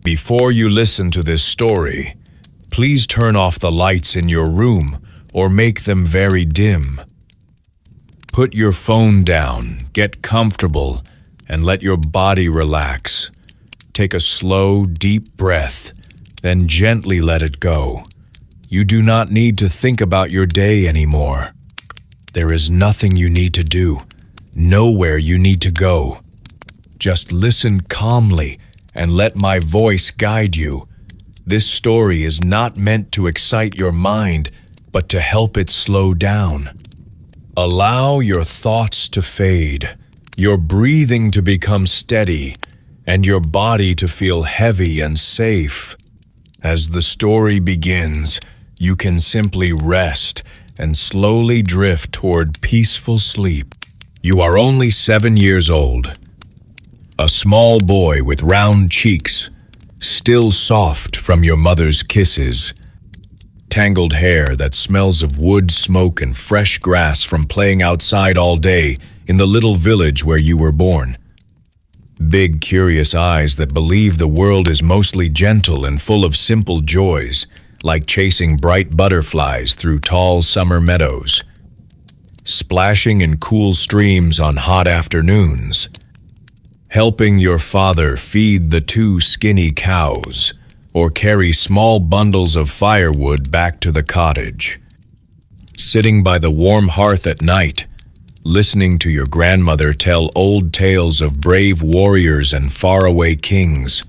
Before you listen to this story, please turn off the lights in your room or make them very dim. Put your phone down, get comfortable, and let your body relax. Take a slow, deep breath, then gently let it go. You do not need to think about your day anymore. There is nothing you need to do, nowhere you need to go. Just listen calmly and let my voice guide you. This story is not meant to excite your mind, but to help it slow down. Allow your thoughts to fade, your breathing to become steady, and your body to feel heavy and safe. As the story begins, you can simply rest and slowly drift toward peaceful sleep. You are only 7 years old. A small boy with round cheeks, still soft from your mother's kisses. Tangled hair that smells of wood smoke and fresh grass from playing outside all day in the little village where you were born. Big, curious eyes that believe the world is mostly gentle and full of simple joys, like chasing bright butterflies through tall summer meadows, splashing in cool streams on hot afternoons, helping your father feed the 2 skinny cows, or carry small bundles of firewood back to the cottage. Sitting by the warm hearth at night, listening to your grandmother tell old tales of brave warriors and faraway kings,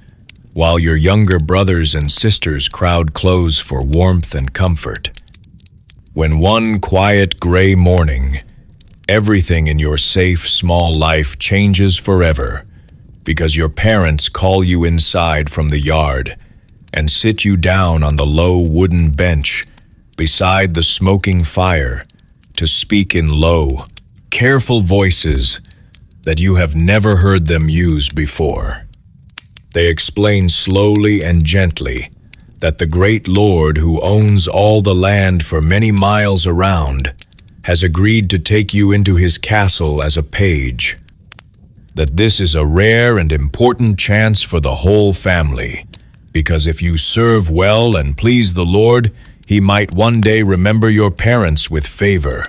while your younger brothers and sisters crowd close for warmth and comfort. When one quiet gray morning, everything in your safe, small life changes forever, because your parents call you inside from the yard and sit you down on the low wooden bench beside the smoking fire to speak in low, careful voices that you have never heard them use before. They explain slowly and gently that the great Lord who owns all the land for many miles around has agreed to take you into his castle as a page, that this is a rare and important chance for the whole family, because if you serve well and please the Lord, he might one day remember your parents with favor,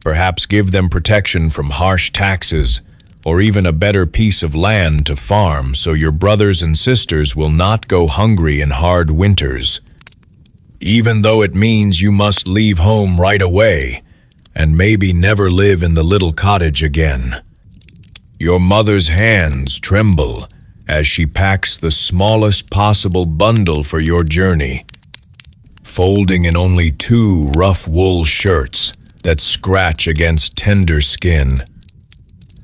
perhaps give them protection from harsh taxes, or even a better piece of land to farm so your brothers and sisters will not go hungry in hard winters, even though it means you must leave home right away and maybe never live in the little cottage again. Your mother's hands tremble as she packs the smallest possible bundle for your journey, folding in only 2 rough wool shirts that scratch against tender skin,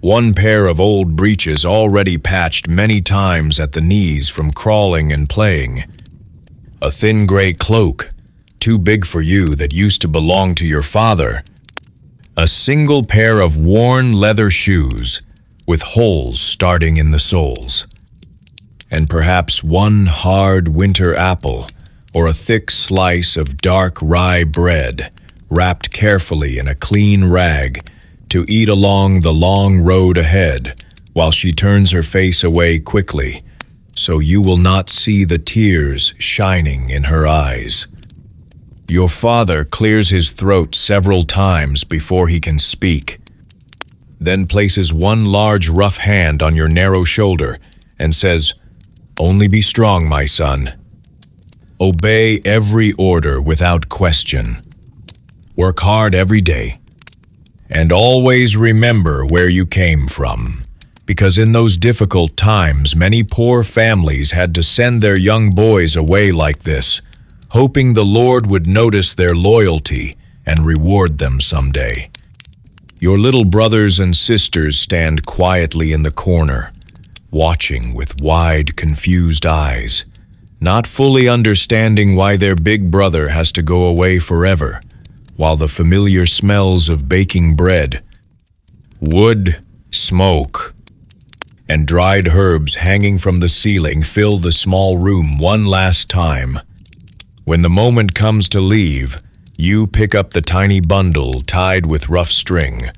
1 pair of old breeches already patched many times at the knees from crawling and playing, a thin gray cloak, too big for you that used to belong to your father, a single pair of worn leather shoes with holes starting in the soles, and perhaps 1 hard winter apple or a thick slice of dark rye bread wrapped carefully in a clean rag to eat along the long road ahead while she turns her face away quickly so you will not see the tears shining in her eyes. Your father clears his throat several times before he can speak, then places 1 large rough hand on your narrow shoulder and says, "Only be strong, my son. Obey every order without question. Work hard every day. And always remember where you came from, because in those difficult times many poor families had to send their young boys away like this, hoping the Lord would notice their loyalty and reward them someday." Your little brothers and sisters stand quietly in the corner, watching with wide, confused eyes, not fully understanding why their big brother has to go away forever, while the familiar smells of baking bread, wood, smoke, and dried herbs hanging from the ceiling fill the small room one last time. When the moment comes to leave, you pick up the tiny bundle tied with rough string,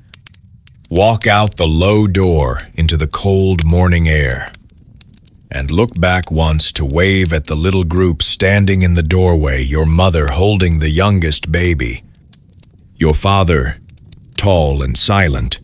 walk out the low door into the cold morning air, and look back once to wave at the little group standing in the doorway, your mother holding the youngest baby, your father, tall and silent,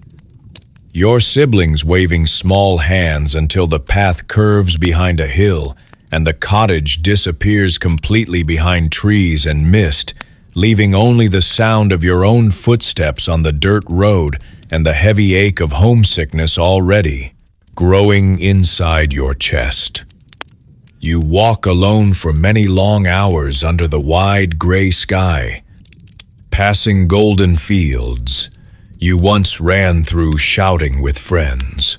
your siblings waving small hands until the path curves behind a hill and the cottage disappears completely behind trees and mist, leaving only the sound of your own footsteps on the dirt road and the heavy ache of homesickness already growing inside your chest. You walk alone for many long hours under the wide gray sky, passing golden fields you once ran through shouting with friends,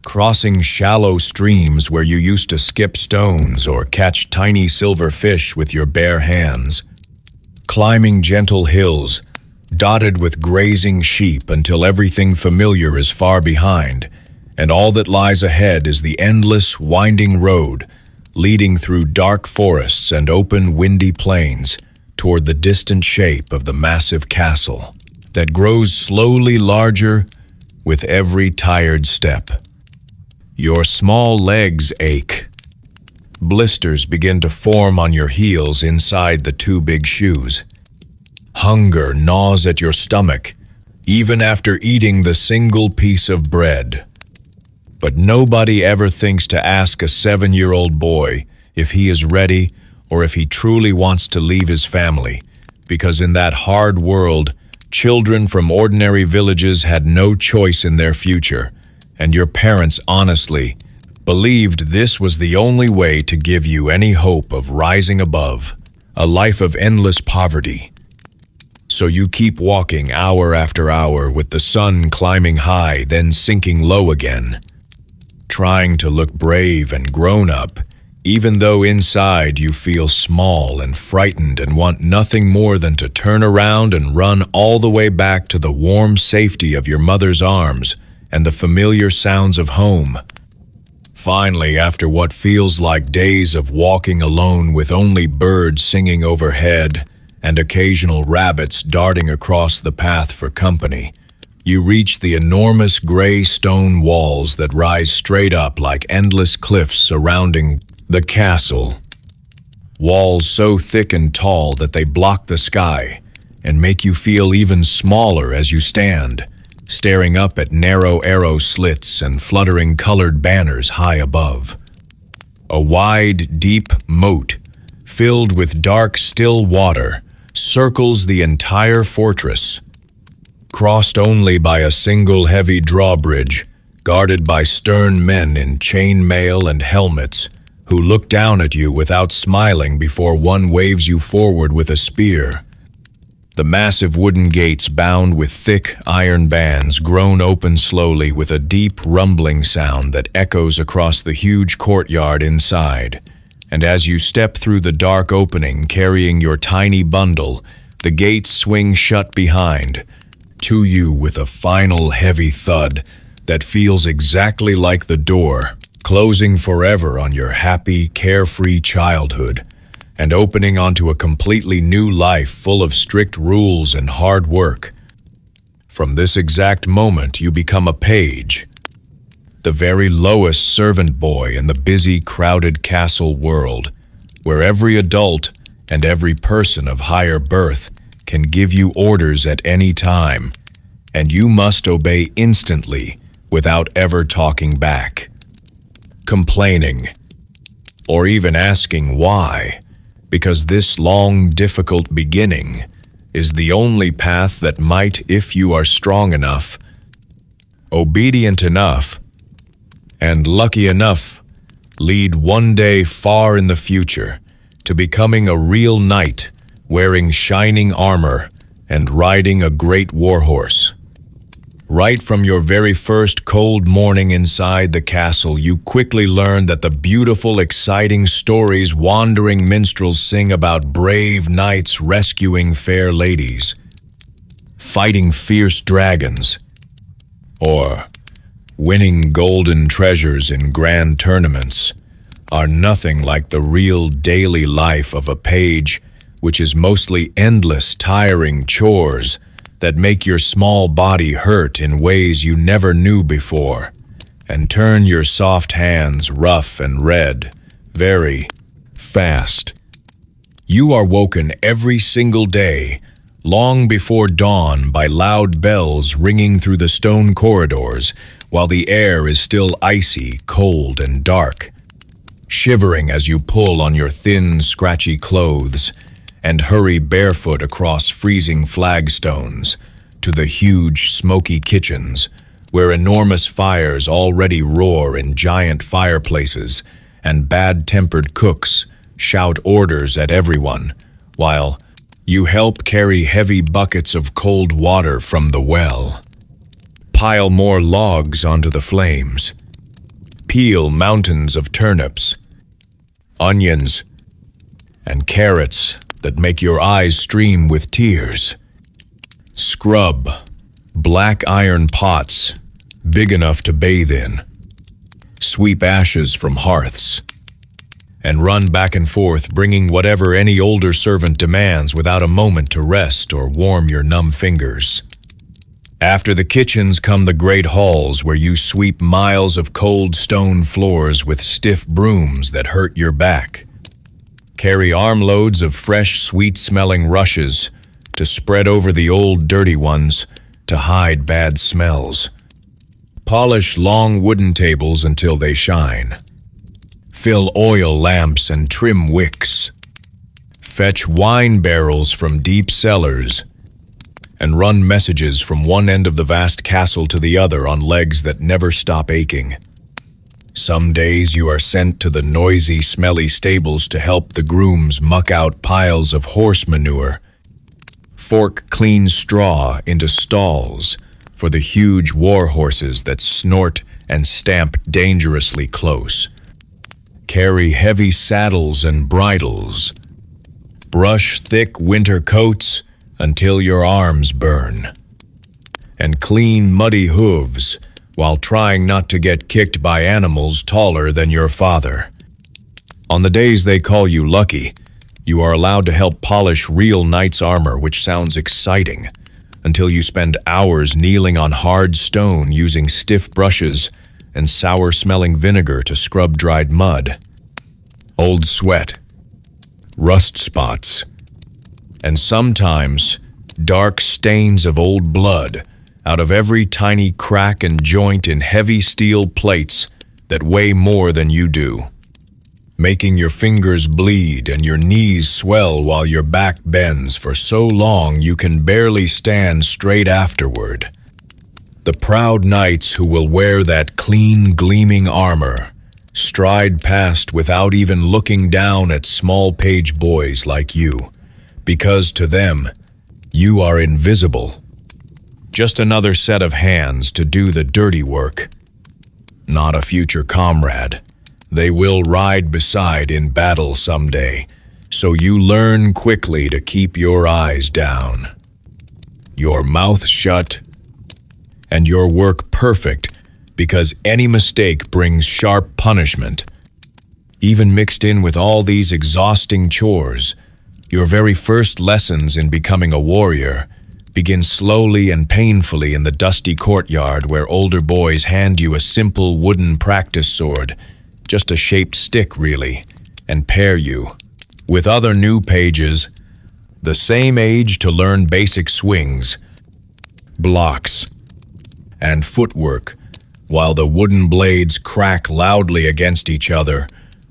crossing shallow streams where you used to skip stones or catch tiny silver fish with your bare hands, climbing gentle hills dotted with grazing sheep until everything familiar is far behind, and all that lies ahead is the endless, winding road leading through dark forests and open, windy plains toward the distant shape of the massive castle that grows slowly larger with every tired step. Your small legs ache. Blisters begin to form on your heels inside the too big shoes. Hunger gnaws at your stomach, even after eating the single piece of bread. But nobody ever thinks to ask a 7-year-old boy if he is ready or if he truly wants to leave his family, because in that hard world, children from ordinary villages had no choice in their future, and your parents honestly believed this was the only way to give you any hope of rising above a life of endless poverty. So you keep walking hour after hour with the sun climbing high, then sinking low again, trying to look brave and grown up, even though inside you feel small and frightened and want nothing more than to turn around and run all the way back to the warm safety of your mother's arms and the familiar sounds of home. Finally, after what feels like days of walking alone with only birds singing overhead and occasional rabbits darting across the path for company, you reach the enormous gray stone walls that rise straight up like endless cliffs surrounding the castle. Walls so thick and tall that they block the sky and make you feel even smaller as you stand, staring up at narrow arrow slits and fluttering colored banners high above. A wide, deep moat, filled with dark, still water, circles the entire fortress, crossed only by a single heavy drawbridge, guarded by stern men in chain mail and helmets, who look down at you without smiling before one waves you forward with a spear. The massive wooden gates bound with thick iron bands groan open slowly with a deep rumbling sound that echoes across the huge courtyard inside. And as you step through the dark opening carrying your tiny bundle, the gates swing shut behind, to you with a final heavy thud that feels exactly like the door, closing forever on your happy, carefree childhood and opening onto a completely new life full of strict rules and hard work. From this exact moment, you become a page, the very lowest servant boy in the busy, crowded castle world, where every adult and every person of higher birth can give you orders at any time, and you must obey instantly without ever talking back, complaining, or even asking why, because this long, difficult beginning is the only path that might, if you are strong enough, obedient enough, and lucky enough, lead one day far in the future to becoming a real knight, wearing shining armor and riding a great warhorse. Right from your very first cold morning inside the castle, you quickly learn that the beautiful, exciting stories wandering minstrels sing about brave knights rescuing fair ladies, fighting fierce dragons, or winning golden treasures in grand tournaments are nothing like the real daily life of a page, which is mostly endless, tiring chores that make your small body hurt in ways you never knew before, and turn your soft hands rough and red, very fast. You are woken every single day, long before dawn, by loud bells ringing through the stone corridors, while the air is still icy, cold, and dark. Shivering as you pull on your thin, scratchy clothes and hurry barefoot across freezing flagstones to the huge, smoky kitchens, where enormous fires already roar in giant fireplaces and bad-tempered cooks shout orders at everyone, while you help carry heavy buckets of cold water from the well, pile more logs onto the flames, peel mountains of turnips, onions, and carrots that make your eyes stream with tears. Scrub black iron pots big enough to bathe in, sweep ashes from hearths, and run back and forth bringing whatever any older servant demands without a moment to rest or warm your numb fingers. After the kitchens come the great halls where you sweep miles of cold stone floors with stiff brooms that hurt your back. Carry armloads of fresh, sweet-smelling rushes to spread over the old dirty ones to hide bad smells. Polish long wooden tables until they shine. Fill oil lamps and trim wicks. Fetch wine barrels from deep cellars and run messages from one end of the vast castle to the other on legs that never stop aching. Some days you are sent to the noisy, smelly stables to help the grooms muck out piles of horse manure, fork clean straw into stalls for the huge war horses that snort and stamp dangerously close, carry heavy saddles and bridles, brush thick winter coats until your arms burn, and clean muddy hooves while trying not to get kicked by animals taller than your father. On the days they call you lucky, you are allowed to help polish real knight's armor, which sounds exciting, until you spend hours kneeling on hard stone using stiff brushes and sour-smelling vinegar to scrub dried mud. Old sweat, rust spots, and sometimes dark stains of old blood out of every tiny crack and joint in heavy steel plates that weigh more than you do, making your fingers bleed and your knees swell while your back bends for so long you can barely stand straight afterward. The proud knights who will wear that clean, gleaming armor stride past without even looking down at small page boys like you, because to them, you are invisible. Just another set of hands to do the dirty work. Not a future comrade. They will ride beside in battle someday, so you learn quickly to keep your eyes down, your mouth shut, and your work perfect, because any mistake brings sharp punishment. Even mixed in with all these exhausting chores, your very first lessons in becoming a warrior begin slowly and painfully in the dusty courtyard where older boys hand you a simple wooden practice sword, just a shaped stick really, and pair you with other new pages, the same age to learn basic swings, blocks, and footwork, while the wooden blades crack loudly against each other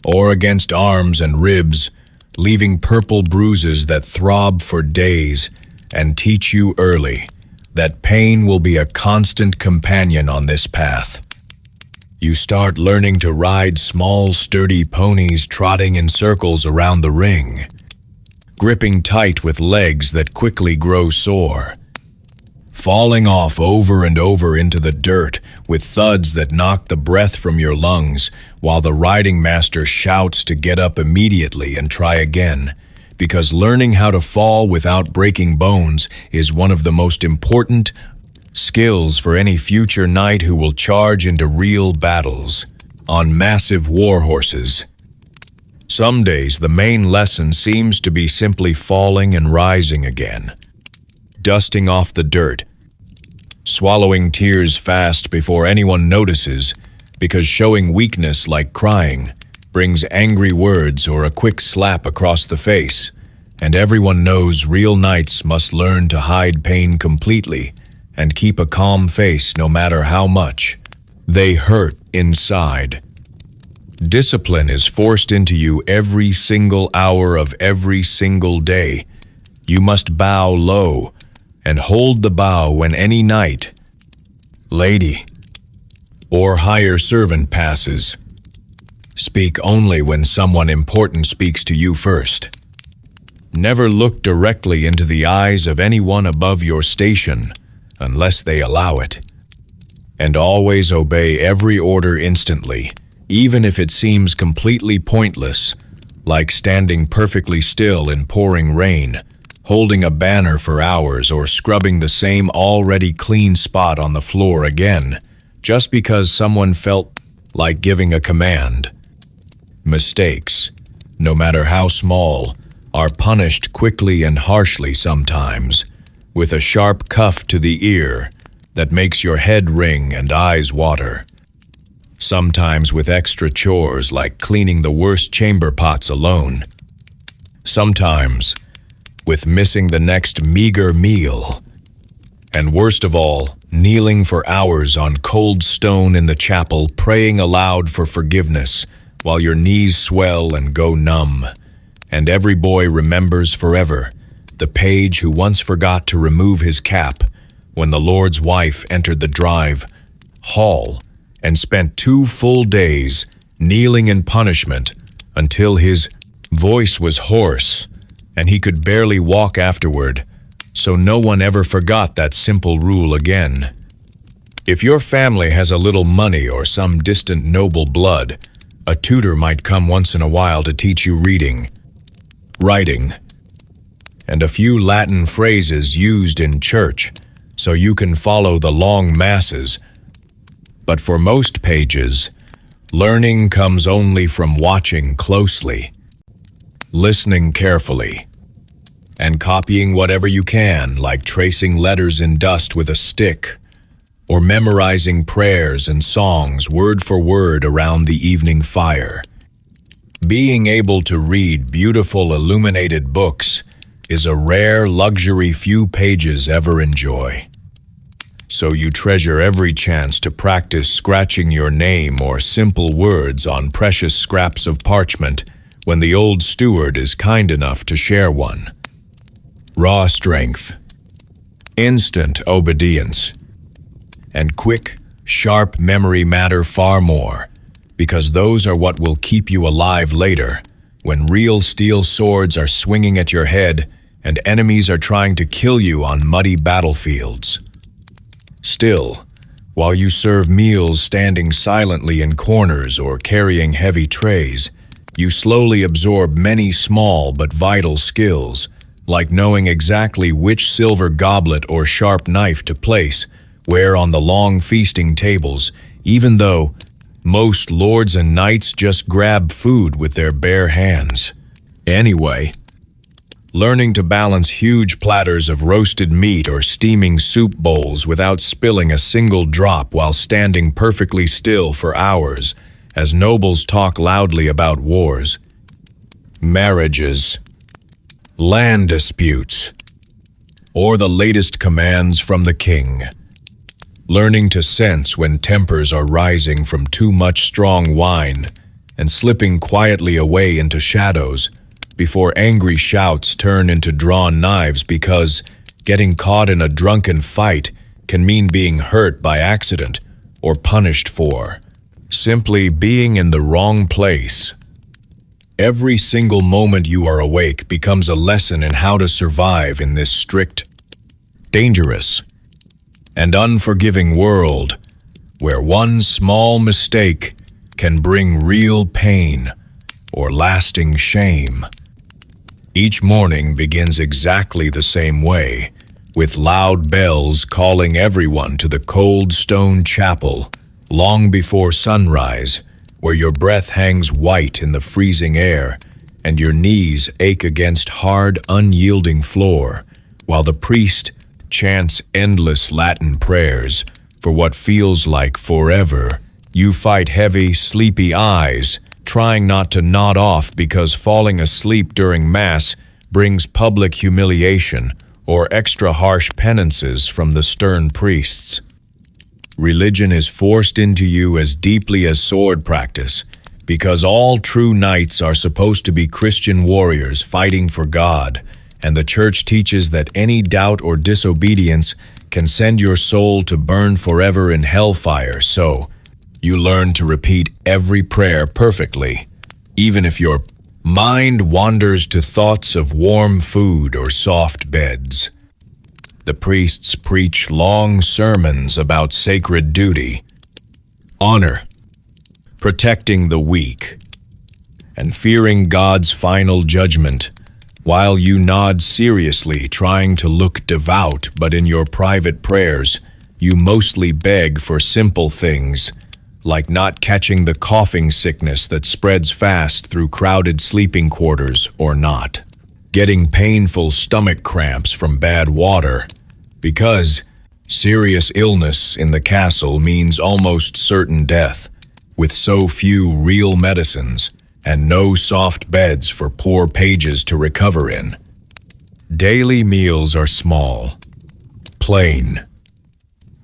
or against arms and ribs, leaving purple bruises that throb for days, and teach you early that pain will be a constant companion on this path. You start learning to ride small, sturdy ponies trotting in circles around the ring, gripping tight with legs that quickly grow sore, falling off over and over into the dirt with thuds that knock the breath from your lungs while the riding master shouts to get up immediately and try again, because learning how to fall without breaking bones is one of the most important skills for any future knight who will charge into real battles on massive war horses. Some days the main lesson seems to be simply falling and rising again, dusting off the dirt, swallowing tears fast before anyone notices, because showing weakness like crying brings angry words or a quick slap across the face, and everyone knows real knights must learn to hide pain completely and keep a calm face no matter how much they hurt inside. Discipline is forced into you every single hour of every single day. You must bow low and hold the bow when any knight, lady, or higher servant passes. Speak only when someone important speaks to you first. Never look directly into the eyes of anyone above your station unless they allow it. And always obey every order instantly, even if it seems completely pointless, like standing perfectly still in pouring rain, holding a banner for hours, or scrubbing the same already clean spot on the floor again, just because someone felt like giving a command. Mistakes, no matter how small, are punished quickly and harshly sometimes, with a sharp cuff to the ear that makes your head ring and eyes water. Sometimes with extra chores like cleaning the worst chamber pots alone. Sometimes with missing the next meager meal. And worst of all, kneeling for hours on cold stone in the chapel, praying aloud for forgiveness while your knees swell and go numb. And every boy remembers forever the page who once forgot to remove his cap when the Lord's wife entered the drive hall and spent 2 full days kneeling in punishment until his voice was hoarse and he could barely walk afterward, so no one ever forgot that simple rule again. If your family has a little money or some distant noble blood, a tutor might come once in a while to teach you reading, writing, and a few Latin phrases used in church so you can follow the long masses. But for most pages, learning comes only from watching closely, listening carefully, and copying whatever you can, like tracing letters in dust with a stick, or memorizing prayers and songs word for word around the evening fire. Being able to read beautiful illuminated books is a rare luxury few pages ever enjoy. So you treasure every chance to practice scratching your name or simple words on precious scraps of parchment when the old steward is kind enough to share one. Raw strength, instant obedience, and quick, sharp memory matter far more, because those are what will keep you alive later, when real steel swords are swinging at your head and enemies are trying to kill you on muddy battlefields. Still, while you serve meals standing silently in corners or carrying heavy trays, you slowly absorb many small but vital skills, like knowing exactly which silver goblet or sharp knife to place where on the long feasting tables, even though most lords and knights just grab food with their bare hands. Anyway, learning to balance huge platters of roasted meat or steaming soup bowls without spilling a single drop while standing perfectly still for hours as nobles talk loudly about wars, marriages, land disputes, or the latest commands from the king. Learning to sense when tempers are rising from too much strong wine and slipping quietly away into shadows before angry shouts turn into drawn knives, because getting caught in a drunken fight can mean being hurt by accident or punished for simply being in the wrong place. Every single moment you are awake becomes a lesson in how to survive in this strict, dangerous, and unforgiving world where one small mistake can bring real pain or lasting shame. Each morning begins exactly the same way, with loud bells calling everyone to the cold stone chapel long before sunrise, where your breath hangs white in the freezing air and your knees ache against hard, unyielding floor, while the priest chants endless Latin prayers for what feels like forever You fight heavy, sleepy eyes, trying not to nod off because falling asleep during Mass brings public humiliation or extra harsh penances from the stern priests. Religion is forced into you as deeply as sword practice, because all true knights are supposed to be Christian warriors fighting for God, and the Church teaches that any doubt or disobedience can send your soul to burn forever in hellfire, so you learn to repeat every prayer perfectly, even if your mind wanders to thoughts of warm food or soft beds. The priests preach long sermons about sacred duty, honor, protecting the weak, and fearing God's final judgment, while you nod seriously, trying to look devout, but in your private prayers, you mostly beg for simple things, like not catching the coughing sickness that spreads fast through crowded sleeping quarters, or not getting painful stomach cramps from bad water, because serious illness in the castle means almost certain death, with so few real medicines and no soft beds for poor pages to recover in. Daily meals are small, plain,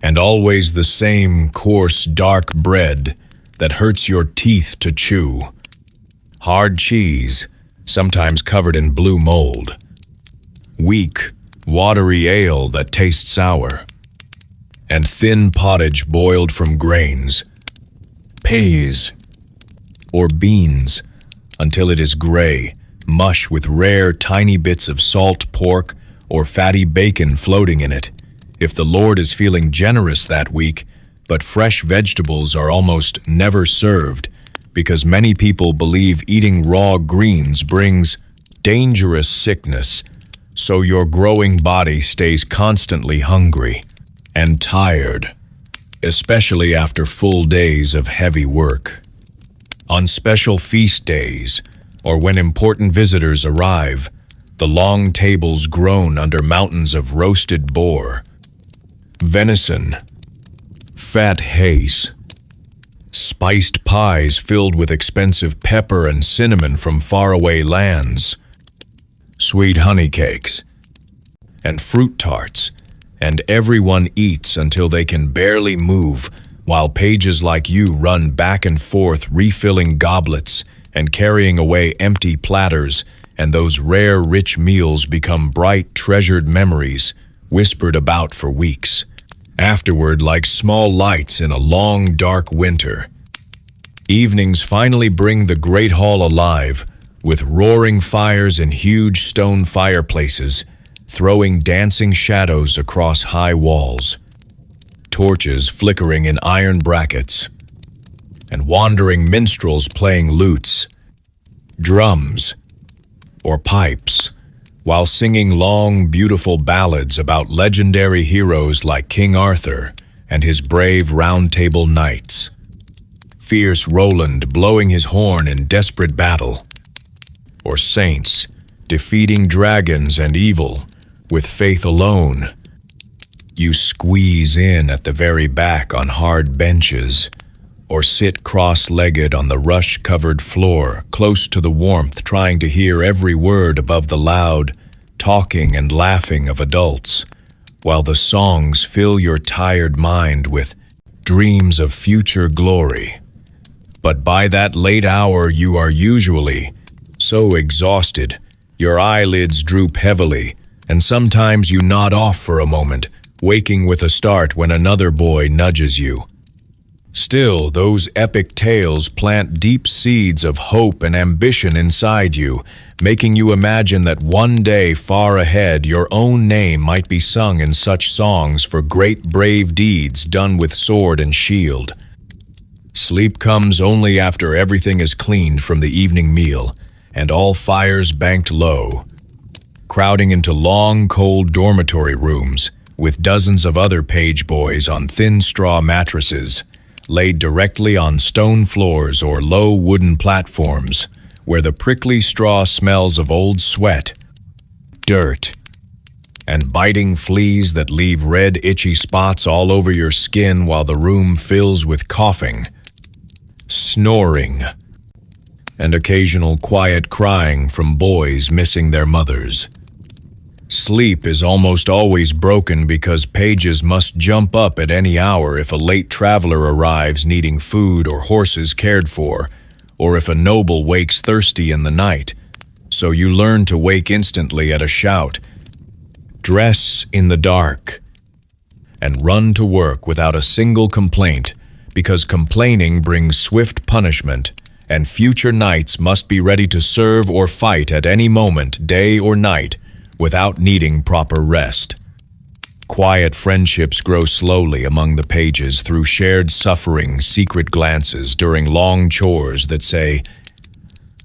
and always the same coarse, dark bread that hurts your teeth to chew. Hard cheese, sometimes covered in blue mold. Weak, watery ale that tastes sour. And thin pottage boiled from grains, peas, or beans, until it is gray, mush with rare tiny bits of salt pork or fatty bacon floating in it, if the Lord is feeling generous that week, but fresh vegetables are almost never served, because many people believe eating raw greens brings dangerous sickness, so your growing body stays constantly hungry and tired, especially after full days of heavy work. On special feast days, or when important visitors arrive, the long tables groan under mountains of roasted boar, venison, fat hase, spiced pies filled with expensive pepper and cinnamon from faraway lands, sweet honey cakes, and fruit tarts, and everyone eats until they can barely move, while pages like you run back and forth refilling goblets and carrying away empty platters, and those rare rich meals become bright treasured memories, whispered about for weeks. Afterward, like small lights in a long dark winter. Evenings finally bring the great hall alive, with roaring fires and huge stone fireplaces, throwing dancing shadows across high walls, torches flickering in iron brackets, and wandering minstrels playing lutes, drums, or pipes, while singing long, beautiful ballads about legendary heroes like King Arthur and his brave Round Table knights, fierce Roland blowing his horn in desperate battle, or saints defeating dragons and evil with faith alone. You squeeze in at the very back on hard benches, or sit cross-legged on the rush-covered floor, close to the warmth, trying to hear every word above the loud talking and laughing of adults, while the songs fill your tired mind with dreams of future glory. But by that late hour you are usually so exhausted, your eyelids droop heavily, and sometimes you nod off for a moment, waking with a start when another boy nudges you. Still, those epic tales plant deep seeds of hope and ambition inside you, making you imagine that one day far ahead your own name might be sung in such songs for great brave deeds done with sword and shield. Sleep comes only after everything is cleaned from the evening meal, and all fires banked low, crowding into long, cold dormitory rooms with dozens of other page boys on thin straw mattresses, laid directly on stone floors or low wooden platforms, where the prickly straw smells of old sweat, dirt, and biting fleas that leave red itchy spots all over your skin while the room fills with coughing, snoring, and occasional quiet crying from boys missing their mothers. Sleep is almost always broken because pages must jump up at any hour if a late traveler arrives needing food or horses cared for, or if a noble wakes thirsty in the night. So you learn to wake instantly at a shout, dress in the dark, and run to work without a single complaint, because complaining brings swift punishment, and future knights must be ready to serve or fight at any moment, day or night, without needing proper rest. Quiet friendships grow slowly among the pages through shared suffering, secret glances during long chores that say,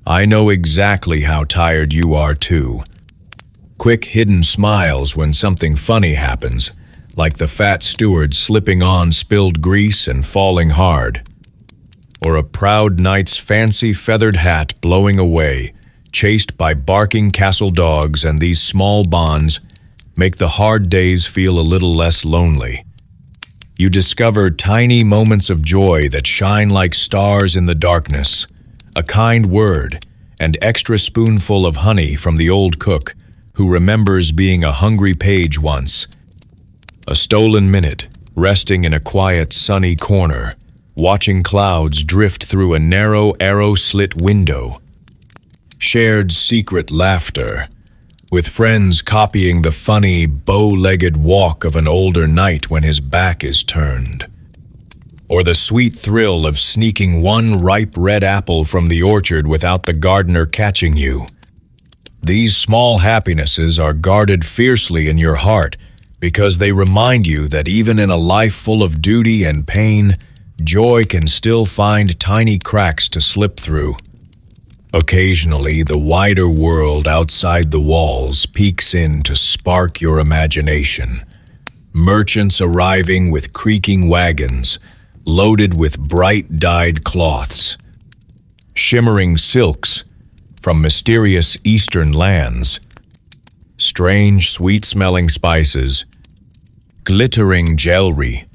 "I know exactly how tired you are too." Quick hidden smiles when something funny happens, like the fat steward slipping on spilled grease and falling hard, or a proud knight's fancy feathered hat blowing away, chased by barking castle dogs. And these small bonds make the hard days feel a little less lonely. You discover tiny moments of joy that shine like stars in the darkness, a kind word, and extra spoonful of honey from the old cook who remembers being a hungry page once, a stolen minute, resting in a quiet, sunny corner, watching clouds drift through a narrow, arrow-slit window, shared secret laughter, with friends copying the funny, bow-legged walk of an older knight when his back is turned, or the sweet thrill of sneaking one ripe red apple from the orchard without the gardener catching you. These small happinesses are guarded fiercely in your heart because they remind you that even in a life full of duty and pain, joy can still find tiny cracks to slip through. Occasionally, the wider world outside the walls peeks in to spark your imagination. Merchants arriving with creaking wagons, loaded with bright dyed cloths, shimmering silks from mysterious eastern lands, strange sweet-smelling spices, glittering jewelry,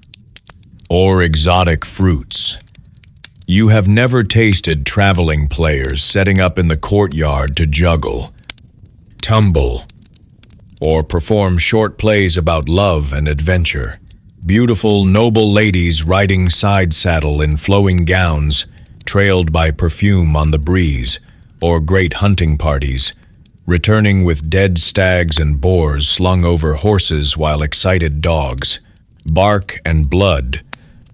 or exotic fruits. You have never tasted traveling players setting up in the courtyard to juggle, tumble, or perform short plays about love and adventure. Beautiful, noble ladies riding side saddle in flowing gowns, trailed by perfume on the breeze, or great hunting parties, returning with dead stags and boars slung over horses while excited dogs, bark and blood,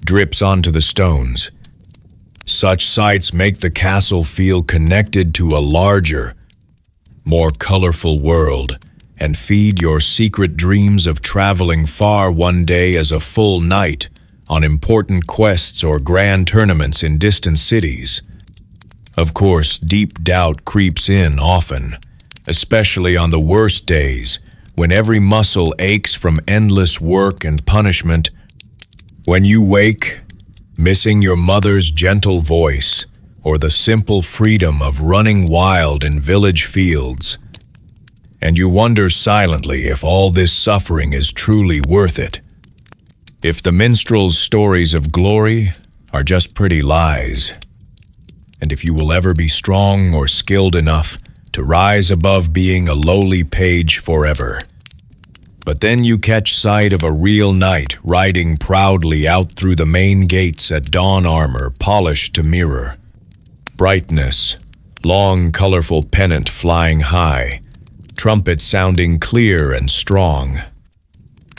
drips onto the stones. Such sights make the castle feel connected to a larger, more colorful world, and feed your secret dreams of traveling far one day as a full knight on important quests or grand tournaments in distant cities. Of course, deep doubt creeps in often, especially on the worst days, when every muscle aches from endless work and punishment. When you wake, missing your mother's gentle voice, or the simple freedom of running wild in village fields, and you wonder silently if all this suffering is truly worth it. If the minstrel's stories of glory are just pretty lies, and if you will ever be strong or skilled enough to rise above being a lowly page forever. But then you catch sight of a real knight riding proudly out through the main gates at dawn, armor polished to mirror, brightness, long colorful pennant flying high, trumpet sounding clear and strong,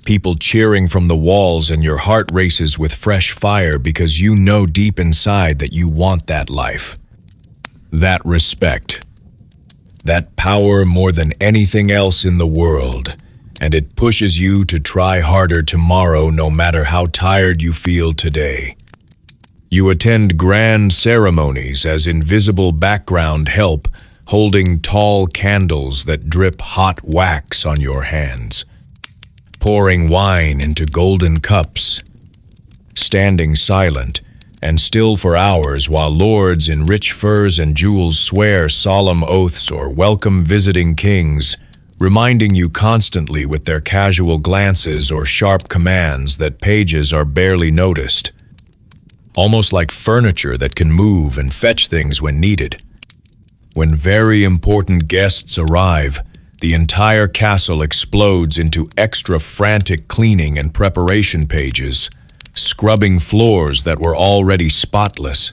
people cheering from the walls, and your heart races with fresh fire because you know deep inside that you want that life, that respect, that power more than anything else in the world, and it pushes you to try harder tomorrow no matter how tired you feel today. You attend grand ceremonies as invisible background help, holding tall candles that drip hot wax on your hands, pouring wine into golden cups, standing silent and still for hours while lords in rich furs and jewels swear solemn oaths or welcome visiting kings, reminding you constantly with their casual glances or sharp commands that pages are barely noticed. almost like furniture that can move and fetch things when needed. When very important guests arrive, the entire castle explodes into extra frantic cleaning and preparation pages, scrubbing floors that were already spotless,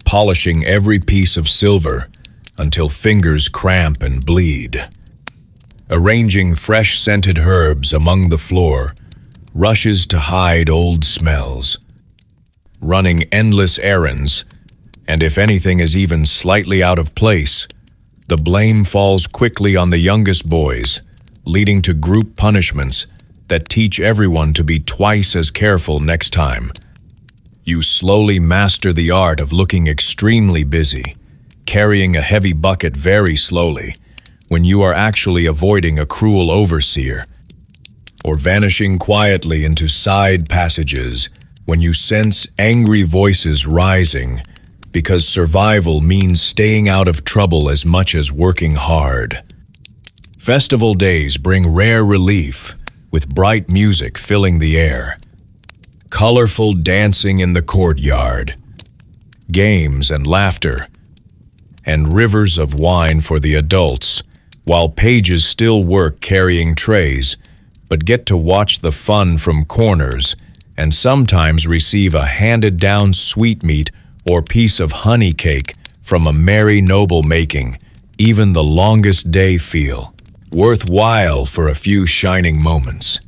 polishing every piece of silver until fingers cramp and bleed, arranging fresh scented herbs among the floor, rushes to hide old smells, running endless errands, and if anything is even slightly out of place, the blame falls quickly on the youngest boys, leading to group punishments that teach everyone to be twice as careful next time. You slowly master the art of looking extremely busy, carrying a heavy bucket very slowly, when you are actually avoiding a cruel overseer, or vanishing quietly into side passages when you sense angry voices rising, because survival means staying out of trouble as much as working hard. Festival days bring rare relief, with bright music filling the air, colorful dancing in the courtyard, games and laughter, and rivers of wine for the adults, while pages still work carrying trays, but get to watch the fun from corners and sometimes receive a handed-down sweetmeat or piece of honey cake from a merry noble, making even the longest day feel worthwhile for a few shining moments.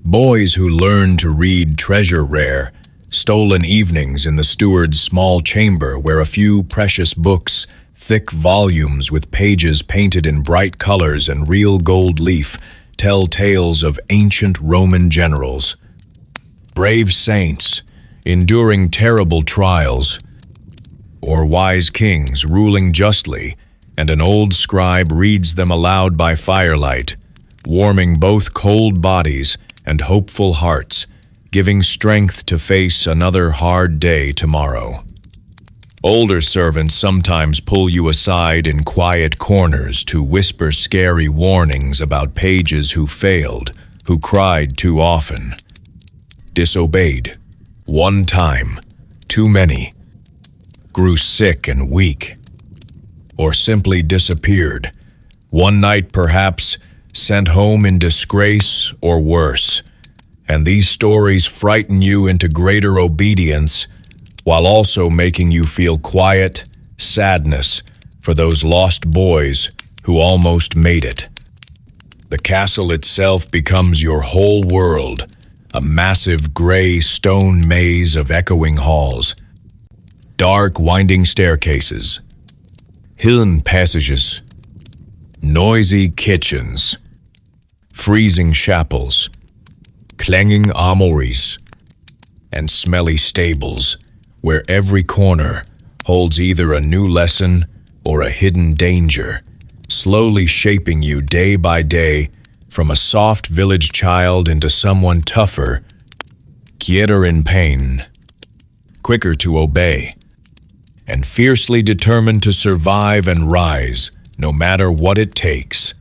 Boys who learn to read treasure rare, stolen evenings in the steward's small chamber where a few precious books, thick volumes with pages painted in bright colors and real gold leaf, tell tales of ancient Roman generals, brave saints enduring terrible trials, or wise kings ruling justly, and an old scribe reads them aloud by firelight, warming both cold bodies and hopeful hearts, giving strength to face another hard day tomorrow. Older servants sometimes pull you aside in quiet corners to whisper scary warnings about pages who failed, who cried too often, disobeyed one time too many, grew sick and weak, or simply disappeared, one night perhaps sent home in disgrace or worse. And these stories frighten you into greater obedience, while also making you feel quiet sadness for those lost boys who almost made it. The castle itself becomes your whole world, a massive gray stone maze of echoing halls, dark winding staircases, hidden passages, noisy kitchens, freezing chapels, clanging armories, and smelly stables, where every corner holds either a new lesson or a hidden danger, slowly shaping you day by day from a soft village child into someone tougher, quieter in pain, quicker to obey, and fiercely determined to survive and rise, no matter what it takes.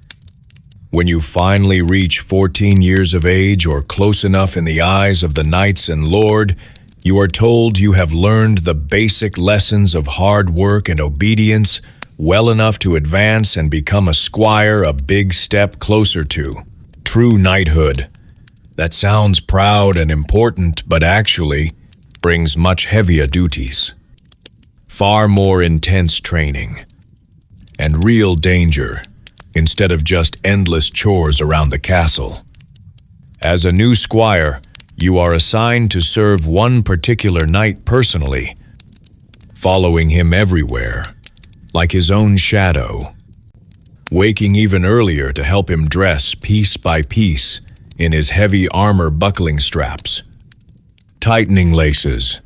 When you finally reach 14 years of age or close enough in the eyes of the knights and lord, you are told you have learned the basic lessons of hard work and obedience well enough to advance and become a squire a big step closer to true knighthood. That sounds proud and important, but actually brings much heavier duties, far more intense training, and real danger instead of just endless chores around the castle. As a new squire, you are assigned to serve one particular knight personally, following him everywhere, like his own shadow, waking even earlier to help him dress piece by piece in his heavy armor buckling straps, tightening laces,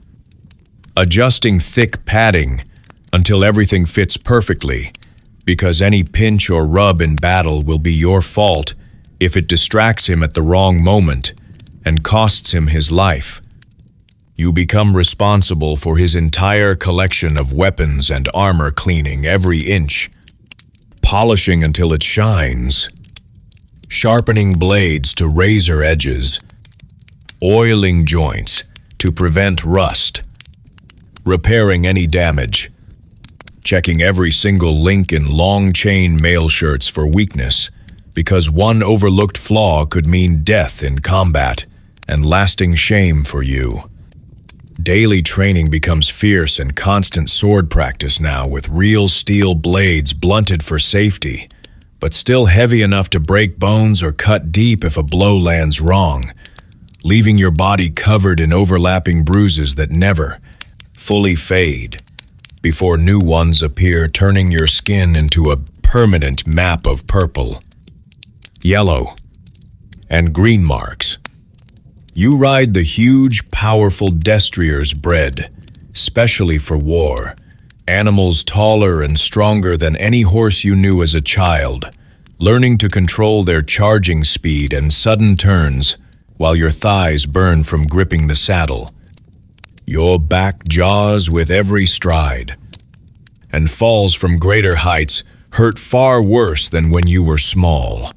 adjusting thick padding until everything fits perfectly, because any pinch or rub in battle will be your fault if it distracts him at the wrong moment and costs him his life. You become responsible for his entire collection of weapons and armor, cleaning every inch, polishing until it shines, sharpening blades to razor edges, oiling joints to prevent rust, repairing any damage, checking every single link in long-chain mail shirts for weakness, because one overlooked flaw could mean death in combat and lasting shame for you. Daily training becomes fierce and constant sword practice now, with real steel blades blunted for safety, but still heavy enough to break bones or cut deep if a blow lands wrong, leaving your body covered in overlapping bruises that never fully fade before new ones appear, turning your skin into a permanent map of purple, yellow, and green marks. You ride the huge, powerful destriers bred specially for war, animals taller and stronger than any horse you knew as a child, learning to control their charging speed and sudden turns while your thighs burn from gripping the saddle. Your back jaws with every stride, and falls from greater heights hurt far worse than when you were small.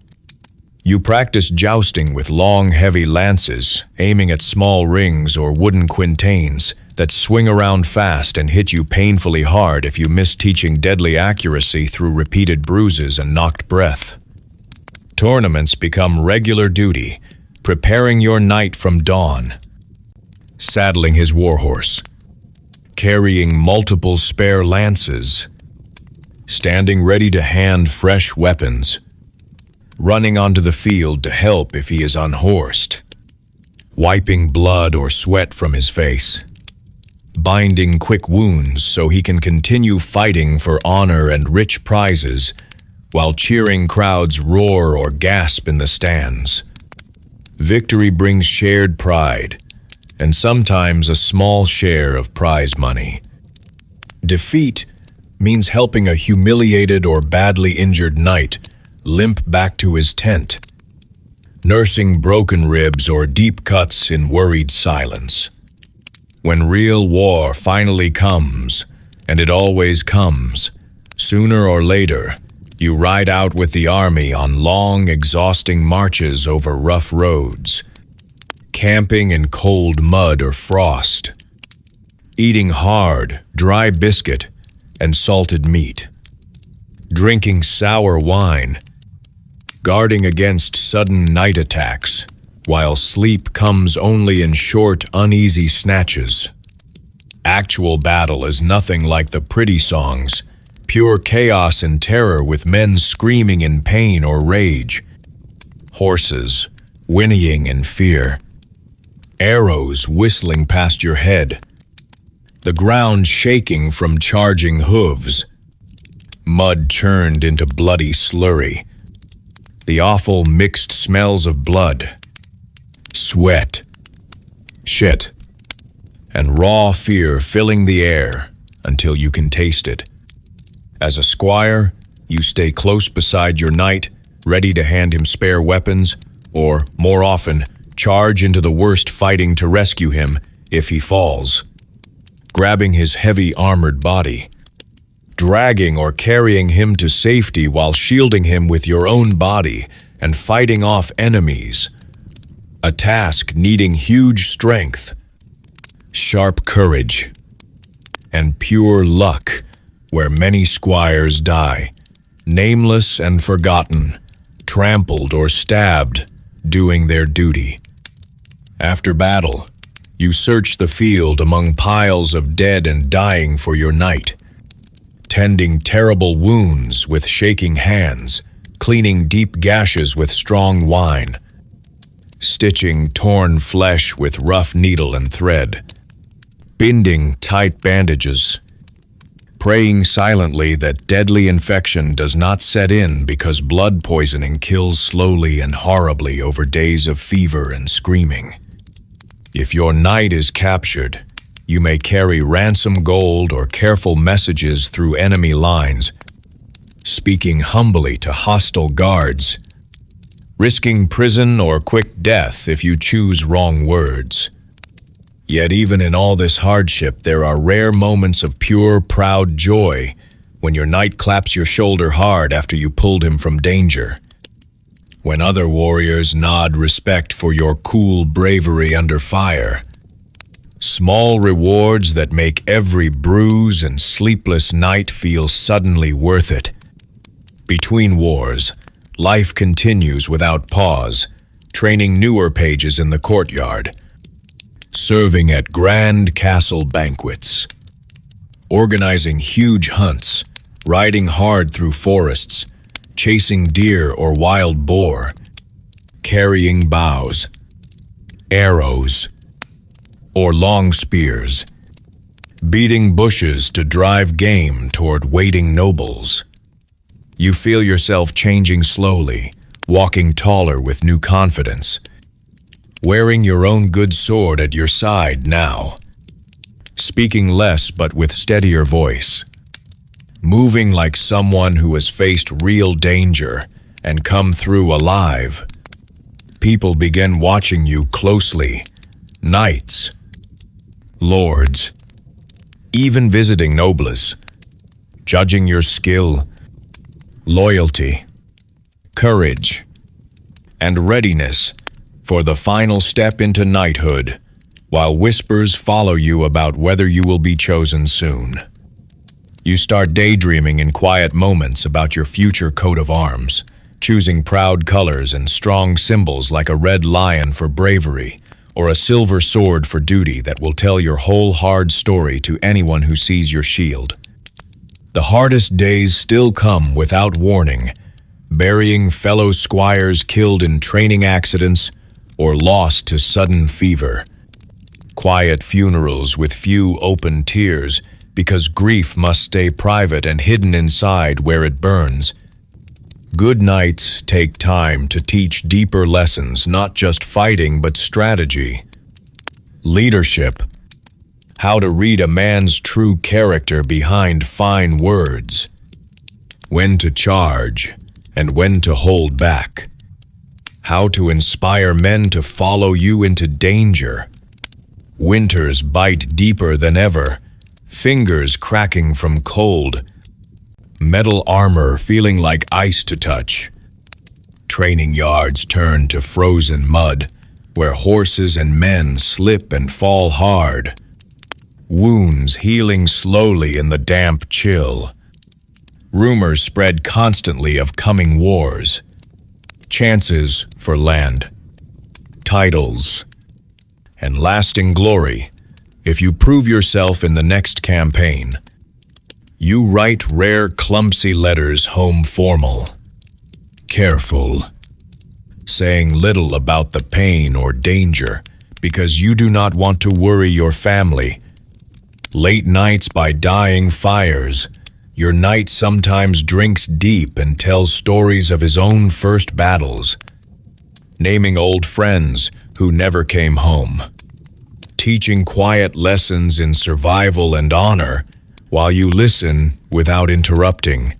You practice jousting with long, heavy lances, aiming at small rings or wooden quintains that swing around fast and hit you painfully hard if you miss, teaching deadly accuracy through repeated bruises and knocked breath. Tournaments become regular duty, preparing your knight from dawn, saddling his warhorse, carrying multiple spare lances, standing ready to hand fresh weapons, running onto the field to help if he is unhorsed, wiping blood or sweat from his face, binding quick wounds so he can continue fighting for honor and rich prizes while cheering crowds roar or gasp in the stands. Victory brings shared pride, and sometimes a small share of prize money. Defeat means helping a humiliated or badly injured knight limp back to his tent, nursing broken ribs or deep cuts in worried silence. When real war finally comes, and it always comes, sooner or later, you ride out with the army on long, exhausting marches over rough roads, camping in cold mud or frost, eating hard, dry biscuit and salted meat, drinking sour wine, guarding against sudden night attacks, while sleep comes only in short, uneasy snatches. Actual battle is nothing like the pretty songs, pure chaos and terror with men screaming in pain or rage, horses whinnying in fear, arrows whistling past your head, the ground shaking from charging hooves, mud churned into bloody slurry, the awful mixed smells of blood, sweat, shit, and raw fear filling the air until you can taste it. As a squire, you stay close beside your knight, ready to hand him spare weapons, or, more often, charge into the worst fighting to rescue him if he falls, grabbing his heavy armored body, dragging or carrying him to safety while shielding him with your own body and fighting off enemies, a task needing huge strength, sharp courage, and pure luck, where many squires die, nameless and forgotten, trampled or stabbed, doing their duty. After battle, you search the field among piles of dead and dying for your knight, tending terrible wounds with shaking hands, cleaning deep gashes with strong wine, stitching torn flesh with rough needle and thread, binding tight bandages, praying silently that deadly infection does not set in because blood poisoning kills slowly and horribly over days of fever and screaming. If your knight is captured, you may carry ransom gold or careful messages through enemy lines, speaking humbly to hostile guards, risking prison or quick death if you choose wrong words. Yet even in all this hardship, there are rare moments of pure, proud joy when your knight claps your shoulder hard after you pulled him from danger, when other warriors nod respect for your cool bravery under fire, Small rewards that make every bruise and sleepless night feel suddenly worth it. Between wars, life continues without pause, training newer pages in the courtyard, serving at grand castle banquets, organizing huge hunts, riding hard through forests, chasing deer or wild boar, carrying bows, arrows, or long spears, beating bushes to drive game toward waiting nobles. You feel yourself changing slowly, walking taller with new confidence, wearing your own good sword at your side now, speaking less but with steadier voice, moving like someone who has faced real danger and come through alive. People begin watching you closely, knights, lords, even visiting nobles, judging your skill, loyalty, courage, and readiness for the final step into knighthood, while whispers follow you about whether you will be chosen soon. You start daydreaming in quiet moments about your future coat of arms, choosing proud colors and strong symbols like a red lion for bravery, or a silver sword for duty that will tell your whole hard story to anyone who sees your shield. The hardest days still come without warning, burying fellow squires killed in training accidents or lost to sudden fever. Quiet funerals with few open tears because grief must stay private and hidden inside where it burns. Good nights take time to teach deeper lessons, not just fighting but strategy, leadership, how to read a man's true character behind fine words, when to charge and when to hold back, how to inspire men to follow you into danger. Winters bite deeper than ever, fingers cracking from cold, metal armor feeling like ice to touch. Training yards turn to frozen mud, where horses and men slip and fall hard. Wounds healing slowly in the damp chill. Rumors spread constantly of coming wars. Chances for land, titles, and lasting glory if you prove yourself in the next campaign. You write rare clumsy letters home formal, careful, saying little about the pain or danger because you do not want to worry your family. Late nights by dying fires, your knight sometimes drinks deep and tells stories of his own first battles, naming old friends who never came home, teaching quiet lessons in survival and honor while you listen without interrupting.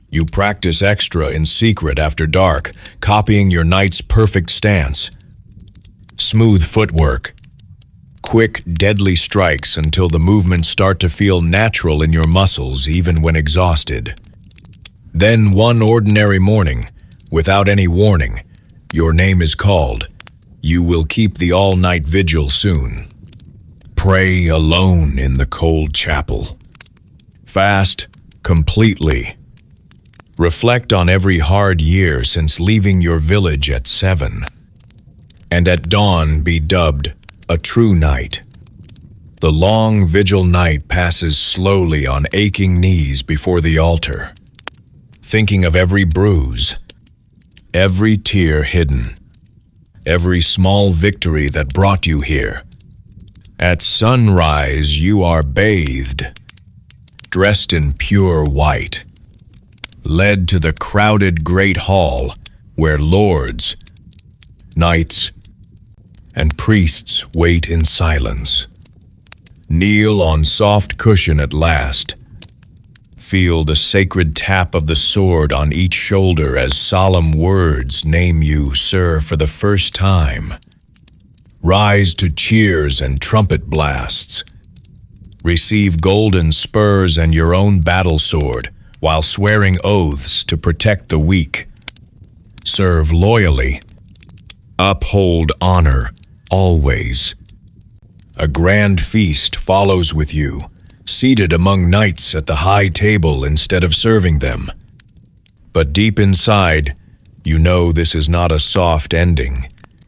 You practice extra in secret after dark, copying your knight's perfect stance. Smooth footwork, quick, deadly strikes until the movements start to feel natural in your muscles even when exhausted. Then one ordinary morning, without any warning, your name is called. You will keep the all-night vigil soon. Pray alone in the cold chapel. Fast completely. Reflect on every hard year since leaving your village at 7. And at dawn be dubbed a true knight. The long vigil night passes slowly on aching knees before the altar, thinking of every bruise, every tear hidden, every small victory that brought you here. At sunrise you are bathed, dressed in pure white, led to the crowded great hall where lords, knights, and priests wait in silence. Kneel on soft cushion at last. Feel the sacred tap of the sword on each shoulder as solemn words name you, sir, for the first time. Rise to cheers and trumpet blasts. Receive golden spurs and your own battle sword while swearing oaths to protect the weak. Serve loyally. Uphold honor, always. A grand feast follows with you, seated among knights at the high table instead of serving them. But deep inside, you know this is not a soft ending.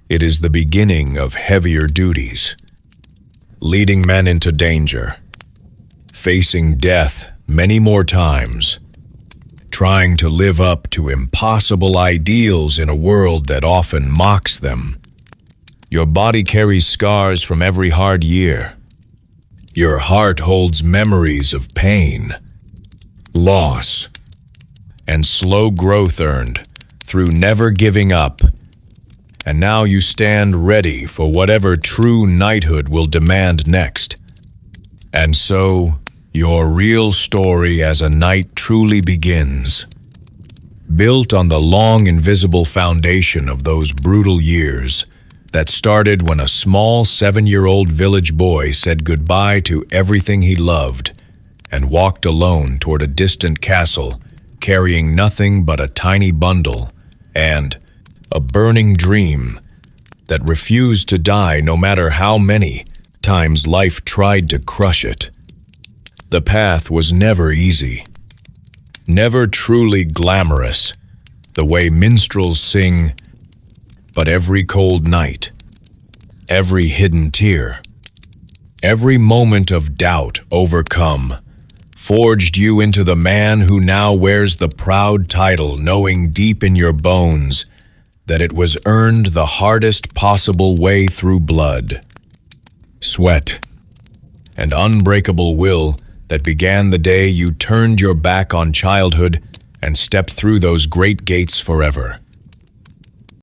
It is the beginning of heavier duties. Leading men into danger. Facing death many more times. Trying to live up to impossible ideals in a world that often mocks them. Your body carries scars from every hard year. Your heart holds memories of pain, loss, and slow growth earned through never giving up. And now you stand ready for whatever true knighthood will demand next. And so, your real story as a knight truly begins. Built on the long invisible foundation of those brutal years that started when a small 7-year-old village boy said goodbye to everything he loved and walked alone toward a distant castle, carrying nothing but a tiny bundle and a burning dream that refused to die no matter how many times life tried to crush it. The path was never easy, never truly glamorous, the way minstrels sing, but every cold night, every hidden tear, every moment of doubt overcome, forged you into the man who now wears the proud title, knowing deep in your bones that it was earned the hardest possible way through blood, sweat, and unbreakable will that began the day you turned your back on childhood and stepped through those great gates forever.